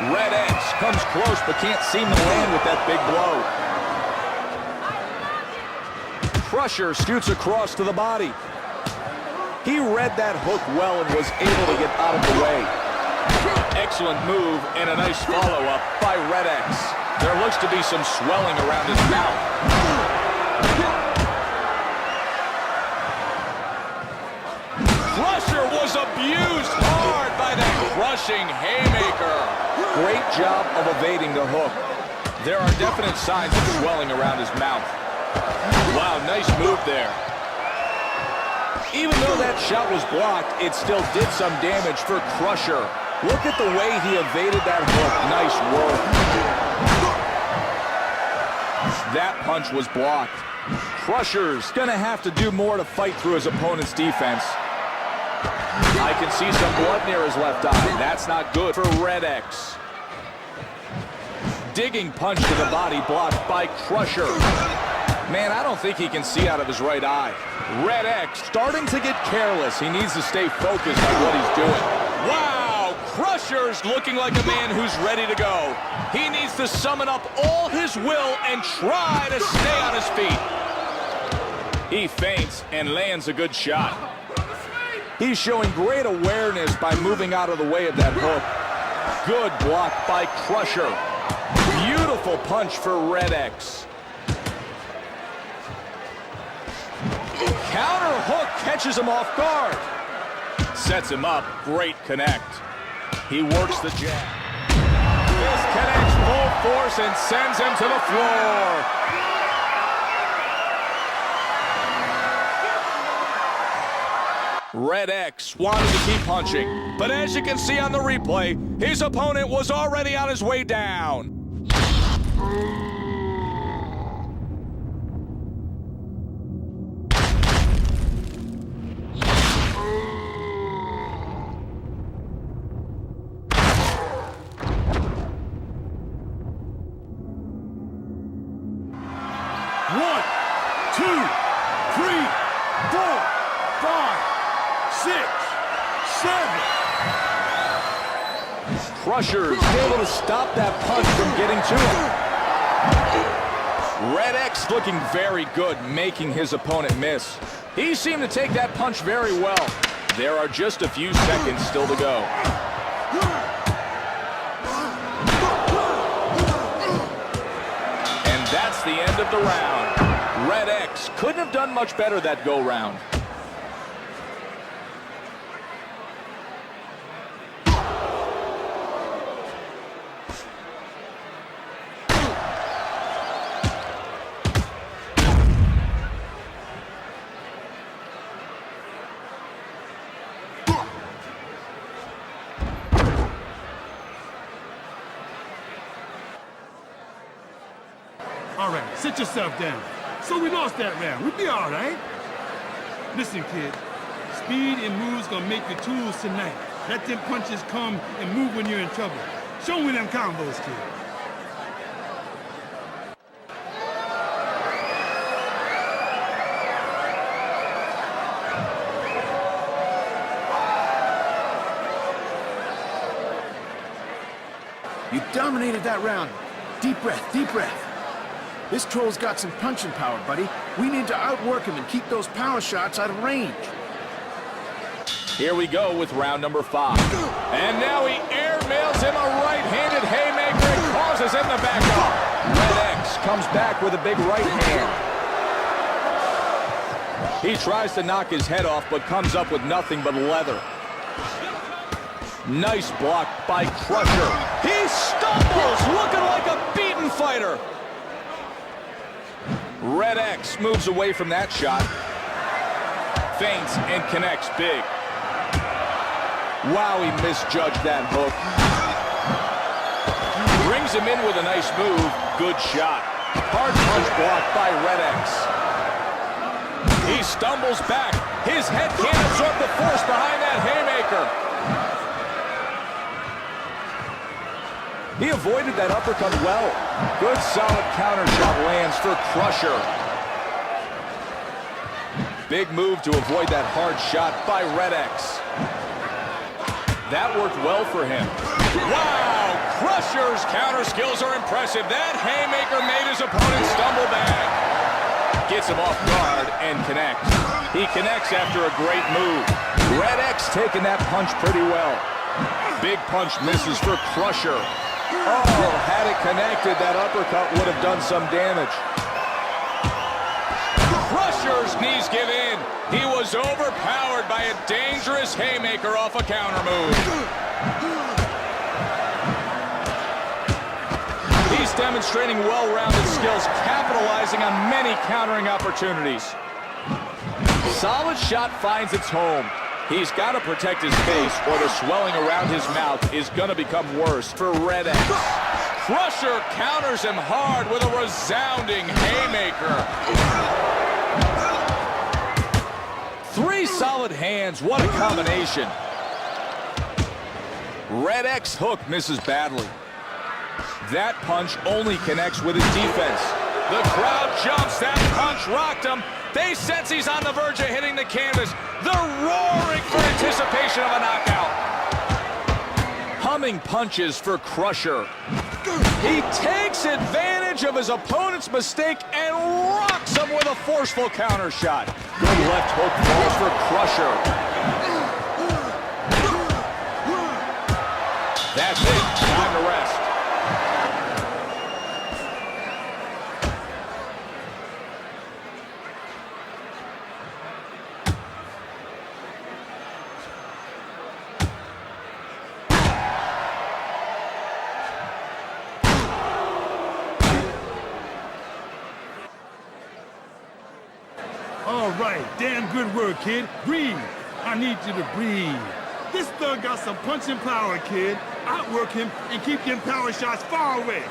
Red X comes close, but can't seem to land with that big blow. Crusher scoots across to the body. He read that hook well and was able to get out of the way. Excellent move and a nice follow-up by Red X. There looks to be some swelling around his mouth. Crusher was abused hard by that crushing haymaker. Great job of evading the hook. There are definite signs of swelling around his mouth. Wow, nice move there. Even though that shot was blocked, it still did some damage for Crusher. Look at the way he evaded that hook. Nice work. That punch was blocked. Crusher's gonna have to do more to fight through his opponent's defense. I can see some blood near his left eye. That's not good for Red X. Digging punch to the body blocked by Crusher. Man, I don't think he can see out of his right eye. Red X starting to get careless. He needs to stay focused on what he's doing. Wow! Crusher's looking like a man who's ready to go. He needs to summon up all his will and try to stay on his feet. He feints and lands a good shot. He's showing great awareness by moving out of the way of that hook. Good block by Crusher. Beautiful punch for Red X. Counter hook catches him off guard. Sets him up. Great connect. He works the jab. This connects full force and sends him to the floor. Red X wanted to keep punching, but as you can see on the replay, his opponent was already on his way down. Crusher is able to stop that punch from getting to him. Red X looking very good, making his opponent miss. He seemed to take that punch very well. There are just a few seconds still to go. And that's the end of the round. Red X couldn't have done much better that go-round. All right, sit yourself down. So we lost that round. We'll be all right. Listen, kid. Speed and moves gonna make your tools tonight. Let them punches come and move when you're in trouble. Show me them combos, kid. You dominated that round. Deep breath, deep breath. This troll's got some punching power, buddy. We need to outwork him and keep those power shots out of range. Here we go with round number 5. And now he airmails him a right-handed haymaker and causes him to back up. Red X comes back with a big right hand. He tries to knock his head off, but comes up with nothing but leather. Nice block by Crusher. He stumbles, looking like a beaten fighter. Red X moves away from that shot. Feints and connects big. Wow, he misjudged that hook. Brings him in with a nice move. Good shot. Hard punch blocked by Red X. He stumbles back. His head can't absorb the force behind that haymaker. He avoided that uppercut well. Good solid counter shot lands for Crusher. Big move to avoid that hard shot by Red X. That worked well for him. Wow! Crusher's counter skills are impressive. That haymaker made his opponent stumble back. Gets him off guard and connects. He connects after a great move. Red X taking that punch pretty well. Big punch misses for Crusher. Oh, had it connected, that uppercut would have done some damage. Crusher's knees give in. He was overpowered by a dangerous haymaker off a counter move. He's demonstrating well-rounded skills, capitalizing on many countering opportunities. Solid shot finds its home. He's got to protect his face or the swelling around his mouth is going to become worse for Red X. Crusher counters him hard with a resounding haymaker. 3 solid hands, what a combination. Red X hook misses badly. That punch only connects with his defense. The crowd jumps, that punch rocked him. They sense he's on the verge of hitting the canvas. They're roaring for anticipation of a knockout. Humming punches for Crusher. He takes advantage of his opponent's mistake and rocks him with a forceful counter shot. Good left hook falls for Crusher. That's it. Time to rest. All right, damn good work, kid. Breathe. I need you to breathe. This thug got some punching power, kid. Outwork him and keep them power shots far away.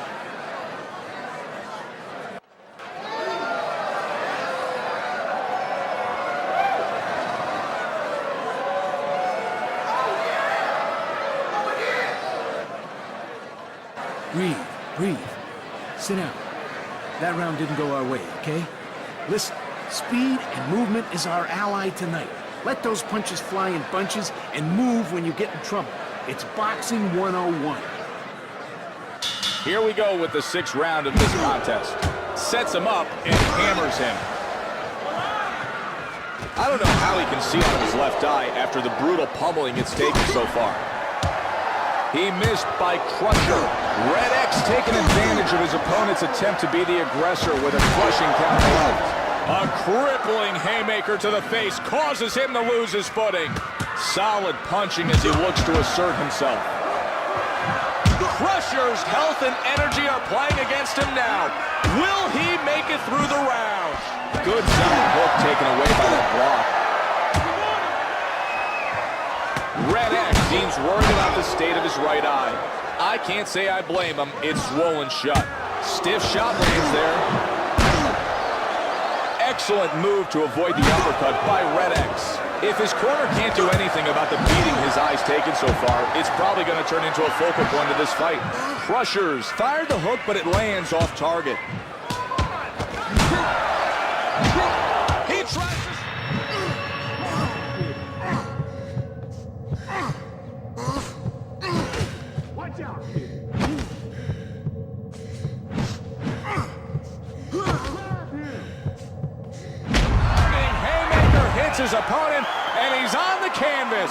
Breathe, breathe. Sit down. That round didn't go our way, okay? Listen, speed and movement is our ally tonight. Let those punches fly in bunches and move when you get in trouble. It's boxing 101. Here we go with the 6th round of this contest. Sets him up and hammers him. I don't know how he can see out of his left eye after the brutal pummeling it's taken so far. He missed by Crusher. Red X taking advantage of his opponent's attempt to be the aggressor with a crushing counter left. A crippling haymaker to the face causes him to lose his footing. Solid punching as he looks to assert himself. Crusher's health and energy are playing against him now. Will he make it through the round? Good solid hook taken away by that block. Red X seems worried about the state of his right eye. I can't say I blame him. It's swollen shut. Stiff shot lands there. Excellent move to avoid the uppercut by Red X. If his corner can't do anything about the beating his eye's taken so far, it's probably going to turn into a focal point of this fight. Crushers fired the hook, but it lands off target. He tries to... Watch out, kid. his opponent, and he's on the canvas.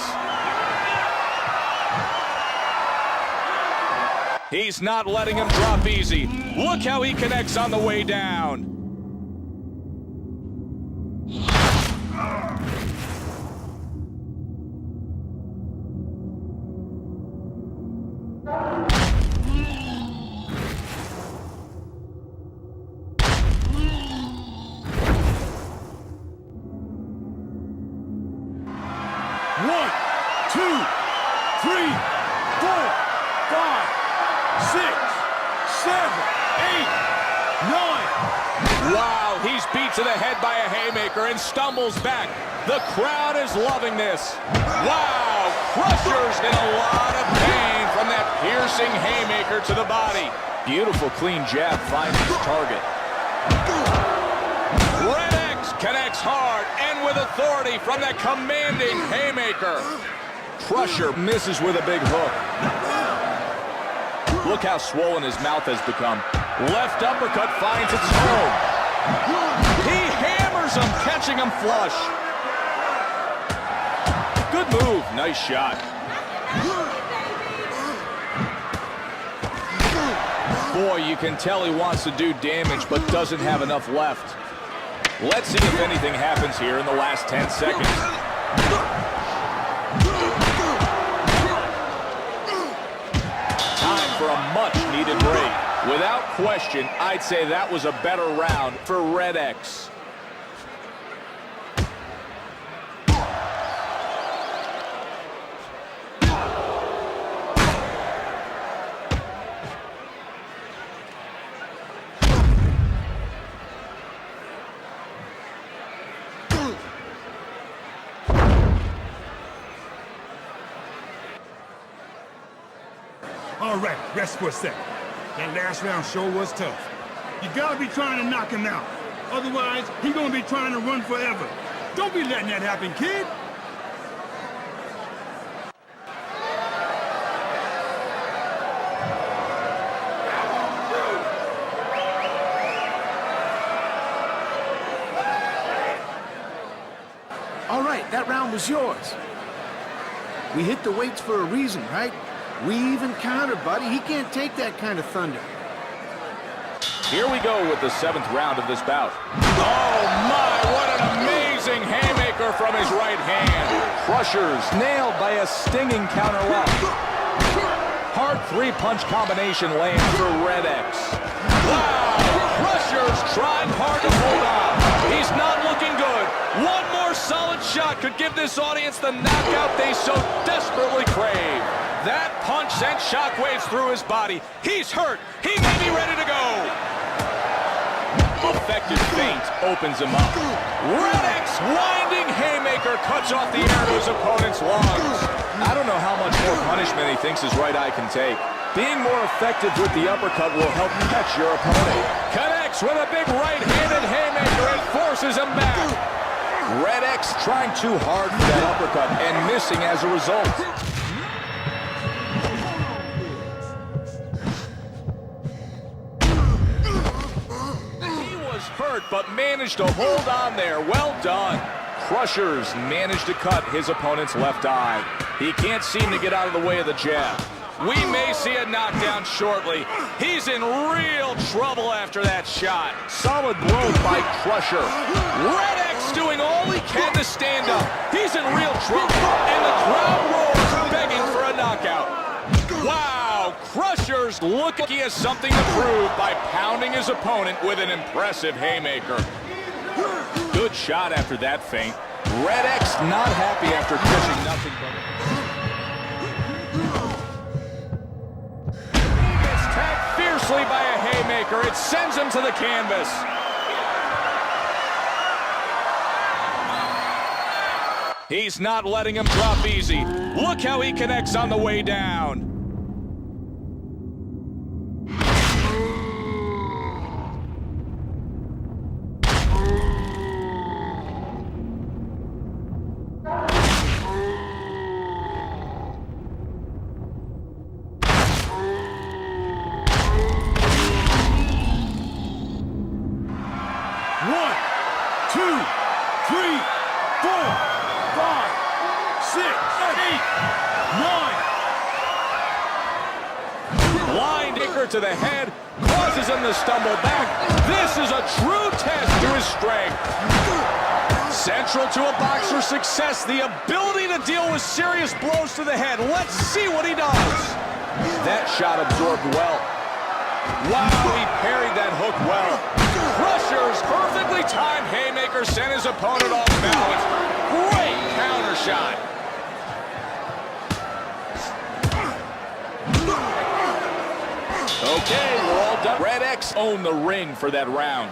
He's not letting him drop easy. Look how he connects on the way down. One, two, three, 4, 5, 6, 7, 8, 9. Wow, he's beat to the head by a haymaker and stumbles back. The crowd is loving this. Wow, Crusher's in a lot of pain from that piercing haymaker to the body. Beautiful clean jab finds his target. Red X connects hard and with authority from that commanding haymaker. Crusher misses with a big hook. Look how swollen his mouth has become. Left uppercut finds its home. He hammers him, catching him flush. Good move. Nice shot. Boy, you can tell he wants to do damage, but doesn't have enough left. Let's see if anything happens here in the last 10 seconds. Time for a much-needed break. Without question, I'd say that was a better round for Red X. All right, rest for a second. That last round sure was tough. You gotta be trying to knock him out. Otherwise, he's gonna be trying to run forever. Don't be letting that happen, kid. All right, that round was yours. We hit the weights for a reason, right? We even counter, buddy. He can't take that kind of thunder. Here we go with the 7th round of this bout. Oh my, what an amazing haymaker from his right hand. Crusher's nailed by a stinging counter left. Hard 3-punch combination lands for Red X. Wow, Crusher's trying hard to hold on. He's not looking good. One more solid shot could give this audience the knockout they so desperately crave. That punch sent shockwaves through his body. He's hurt. He may be ready to go. Effective feint opens him up. Red X winding haymaker cuts off the air to his opponent's lungs. I don't know how much more punishment he thinks his right eye can take. Being more effective with the uppercut will help catch your opponent. Connects with a big right-handed haymaker and forces him back. Red X trying too hard for that uppercut and missing as a result. Hurt, but managed to hold on there. Well done. Crusher's managed to cut his opponent's left eye. He can't seem to get out of the way of the jab. We may see a knockdown shortly. He's in real trouble after that shot. Solid blow by Crusher. Red X doing all he can to stand up. He's in real trouble, and the crowd roars, begging for a knockout. Wow, Crusher's look like he has something to prove by pounding his opponent with an impressive haymaker. Good shot after that feint. Red X not happy after catching nothing but... He gets tagged fiercely by a haymaker. It sends him to the canvas. He's not letting him drop easy. Look how he connects on the way down. One, two, three, 4. counter to the head, causes him to stumble back. This is a true test to his strength. Central to a boxer's success, the ability to deal with serious blows to the head. Let's see what he does. That shot absorbed well. Wow, he parried that hook well. Crusher's perfectly timed haymaker sent his opponent off balance. Great counter shot. Okay, we're all done. Red X owned the ring for that round.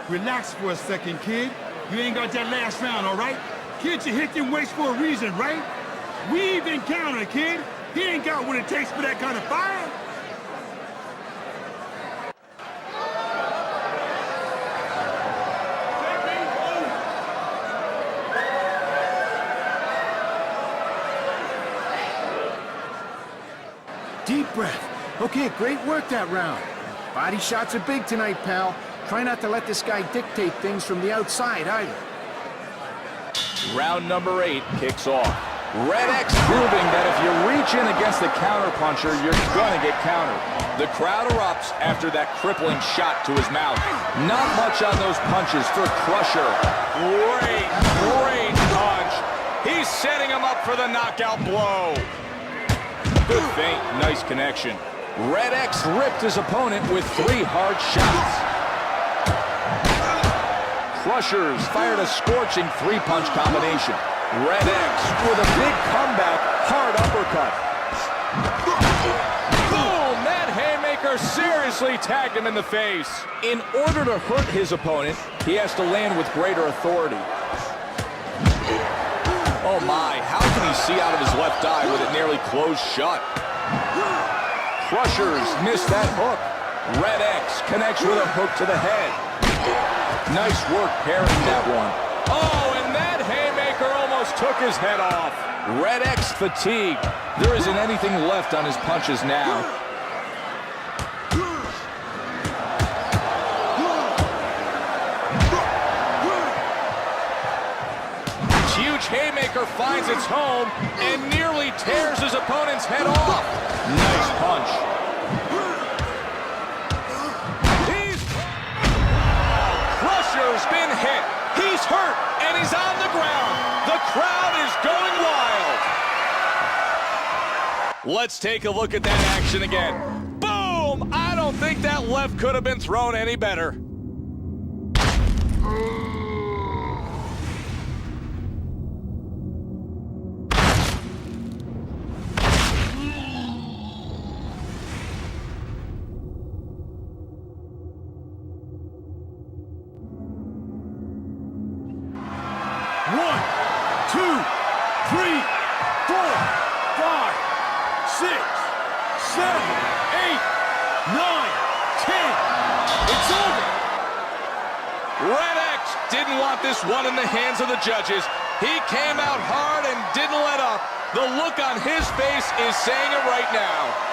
Relax for a second, kid. You ain't got that last round, all right? Kid, you hit them weights for a reason, right? Weave and counter, kid. He ain't got what it takes for that kind of fire. Deep breath. Okay, great work that round. Body shots are big tonight, pal. Try not to let this guy dictate things from the outside, either. Round number 8 kicks off. Red X proving that if you reach in against the counterpuncher, you're gonna get countered. The crowd erupts after that crippling shot to his mouth. Not much on those punches for Crusher. Great punch. He's setting him up for the knockout blow. Good feint, nice connection. Red X ripped his opponent with 3 hard shots. Crushers fired a scorching 3-punch combination. Red X with a big comeback, hard uppercut. Boom! That haymaker seriously tagged him in the face. In order to hurt his opponent, he has to land with greater authority. Oh my, how can he see out of his left eye with it nearly closed shut? Crushers missed that hook. Red X connects with a hook to the head. Nice work parrying that one. Oh, and that haymaker almost took his head off. Red X fatigued. There isn't anything left on his punches now. Huge haymaker finds its home and nearly tears his opponent's head off. Nice punch. Crusher's been hit. He's hurt, and he's on the ground. The crowd is going wild. Let's take a look at that action again. Boom! I don't think that left could have been thrown any better. Red X didn't want this one in the hands of the judges. He came out hard and didn't let up. The look on his face is saying it right now.